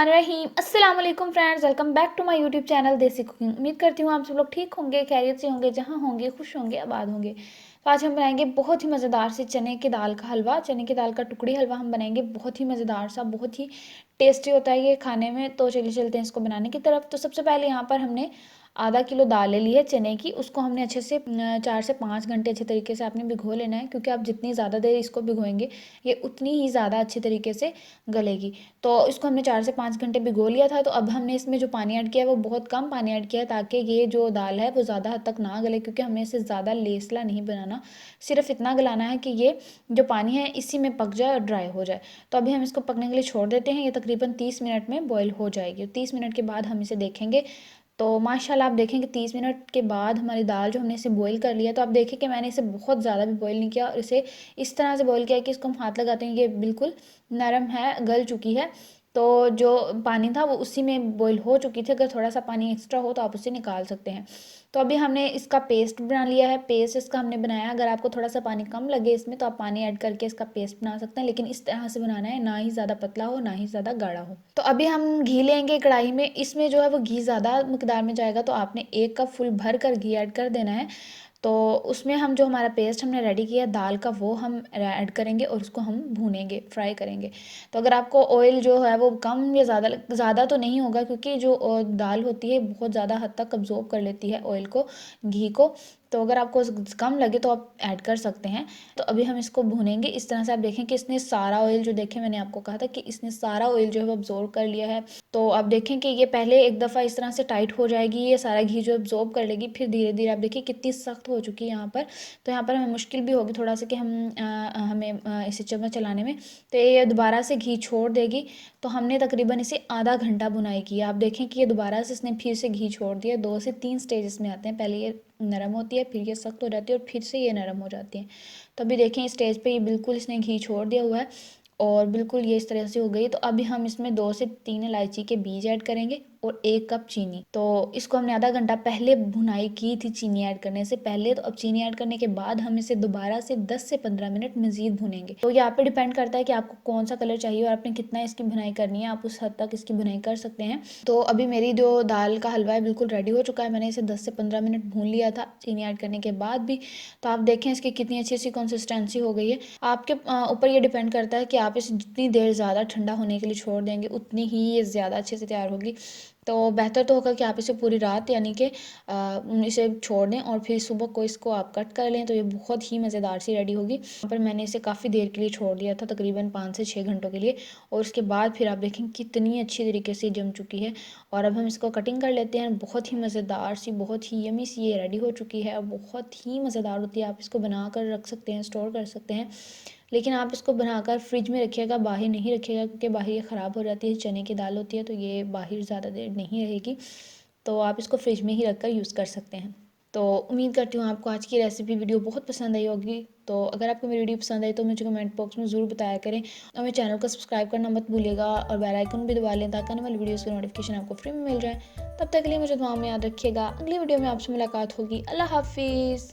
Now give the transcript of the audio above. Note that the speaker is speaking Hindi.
रहीम अस्सलाम वालेकुम friends, welcome back to my YouTube channel Desi Cooking. उम्मीद करती हूँ आप सब लोग ठीक होंगे, खैरियत से होंगे, जहाँ होंगे खुश होंगे, आबाद होंगे। तो आज हम बनाएंगे बहुत ही मज़ेदार से चने की दाल का हलवा। चने की दाल का टुकड़ी हलवा हम बनाएंगे, बहुत ही मज़ेदार सा, बहुत ही टेस्टी होता है ये खाने में। तो चलिए चलते हैं इसको बनाने की तरफ। तो सबसे पहले यहाँ पर हमने आधा किलो दाल ले ली है चने की। उसको हमने अच्छे से 4 से 5 घंटे अच्छे तरीके से आपने भिगो लेना है, क्योंकि आप जितनी ज़्यादा देर इसको भिगोएंगे ये उतनी ही ज़्यादा अच्छे तरीके से गलेगी। तो इसको हमने 4 से 5 घंटे भिगो लिया था। तो अब हमने इसमें जो पानी ऐड किया है वो बहुत कम पानी ऐड किया है, ताकि ये जो दाल है वो ज़्यादा हद तक ना गले, क्योंकि हमें इसे ज़्यादा लेसला नहीं बनाना, सिर्फ इतना गलाना है कि ये जो पानी है इसी में पक जाए और ड्राई हो जाए। तो अभी हम इसको पकने के लिए छोड़ देते हैं। ये तकरीबन 30 मिनट में बॉईल हो जाएगी। 30 मिनट के बाद हम इसे देखेंगे। तो माशाल्लाह आप देखेंगे 30 मिनट के बाद हमारी दाल जो हमने इसे बॉईल कर लिया। तो आप देखें कि मैंने इसे बहुत ज़्यादा भी बॉईल नहीं किया, और इसे इस तरह से बॉईल किया कि इसको हम हाथ लगाते हैं ये बिल्कुल नरम है, गल चुकी है। तो जो पानी था वो उसी में बॉईल हो चुकी थी। अगर थोड़ा सा पानी एक्स्ट्रा हो तो आप उसे निकाल सकते हैं। तो अभी हमने इसका पेस्ट बना लिया है। पेस्ट इसका हमने बनाया। अगर आपको थोड़ा सा पानी कम लगे इसमें तो आप पानी ऐड करके इसका पेस्ट बना सकते हैं, लेकिन इस तरह से बनाना है, ना ही ज़्यादा पतला हो ना ही ज़्यादा गाढ़ा हो। तो अभी हम घी लेंगे कढ़ाई में। इसमें जो है वो घी ज़्यादा मकदार में जाएगा, तो आपने 1 कप फुल भर कर घी ऐड कर देना है। तो उसमें हम जो हमारा पेस्ट हमने रेडी किया है दाल का वो हम ऐड करेंगे और उसको हम भूनेंगे, फ्राई करेंगे। तो अगर आपको ऑयल जो है वो कम या ज़्यादा, ज़्यादा तो नहीं होगा, क्योंकि जो दाल होती है बहुत ज़्यादा हद तक अब्जॉर्ब कर लेती है ऑयल को, घी को। तो अगर आपको कम लगे तो आप ऐड कर सकते हैं। तो अभी हम इसको भूनेंगे इस तरह से। आप देखें कि इसने सारा ऑयल, जो देखें मैंने आपको कहा था कि इसने सारा ऑयल जो है वो अब्जॉर्ब कर लिया है। तो आप देखें कि ये पहले एक दफ़ा इस तरह से टाइट हो जाएगी, ये सारा घी जो अब्जॉर्ब कर लेगी, फिर धीरे धीरे आप देखिए कितनी सख्त हो चुकी है यहाँ पर। तो यहाँ पर हमें मुश्किल भी होगी थोड़ा सा कि हमें इसे चम्मच चलाने में। तो ये दोबारा से घी छोड़ देगी। तो हमने तकरीबन इसे आधा घंटा बुनाई की। आप देखें कि ये दोबारा से इसने फिर से घी छोड़ दिया। 2 से 3 स्टेजेस में आते हैं, पहले ये नरम होती है, फिर ये सख्त हो जाती है, और फिर से ये नरम हो जाती है। तो अभी देखें इस स्टेज पे ये बिल्कुल इसने घी छोड़ दिया हुआ है, और बिल्कुल ये इस तरह से हो गई। तो अभी हम इसमें 2 से 3 इलायची के बीज ऐड करेंगे और 1 कप चीनी। तो इसको हमने आधा घंटा पहले भुनाई की थी चीनी ऐड करने से पहले। तो अब चीनी ऐड करने के बाद हम इसे दोबारा से 10 से 15 मिनट मजीद भुनेंगे। तो यहाँ पे डिपेंड करता है कि आपको कौन सा कलर चाहिए और आपने कितना इसकी भुनाई करनी है, आप उस हद तक इसकी भुनाई कर सकते हैं। तो अभी मेरी जो दाल का हलवा है बिल्कुल रेडी हो चुका है। मैंने इसे 10 से 15 मिनट भून लिया था चीनी ऐड करने के बाद भी। तो आप देखें इसकी कितनी अच्छी सी कंसिस्टेंसी हो गई है। आपके ऊपर ये डिपेंड करता है कि आप इसे जितनी देर ज़्यादा ठंडा होने के लिए छोड़ देंगे उतनी ही ये ज़्यादा अच्छे से तैयार होगी। तो बेहतर तो होगा कि आप इसे पूरी रात यानी कि इसे छोड़ दें और फिर सुबह को इसको आप कट कर लें, तो ये बहुत ही मज़ेदार सी रेडी होगी। यहाँ पर मैंने इसे काफ़ी देर के लिए छोड़ दिया था, तकरीबन 5 से 6 घंटों के लिए, और उसके बाद फिर आप देखें कितनी अच्छी तरीके से जम चुकी है। और अब हम इसको कटिंग कर लेते हैं। बहुत ही मज़ेदार सी, बहुत ही यमी सी ये रेडी हो चुकी है और बहुत ही मज़ेदार होती है। आप इसको बना कर रख सकते हैं, स्टोर कर सकते हैं, लेकिन आप इसको बनाकर फ्रिज में रखिएगा, बाहर नहीं रखिएगा, क्योंकि बाहर ये ख़राब हो जाती है। चने की दाल होती है तो ये बाहर ज़्यादा देर नहीं रहेगी। तो आप इसको फ्रिज में ही रख कर यूज़ कर सकते हैं। तो उम्मीद करती हूँ आपको आज की रेसिपी वीडियो बहुत पसंद आई होगी। तो अगर आपको मेरी वीडियो पसंद आई तो मुझे कमेंट बॉक्स में ज़रूर बताया करें, और मेरे चैनल को सब्सक्राइब करना मत भूलिएगा, और बेल आइकन भी दबा लें ताकि आने वाली वीडियोज़ की नोटिफिकेशन आपको फ्री में मिल जाए। तब तक के लिए मुझे दुआ में याद रखिएगा। अगली वीडियो में आपसे मुलाकात होगी। अल्लाह हाफिज़।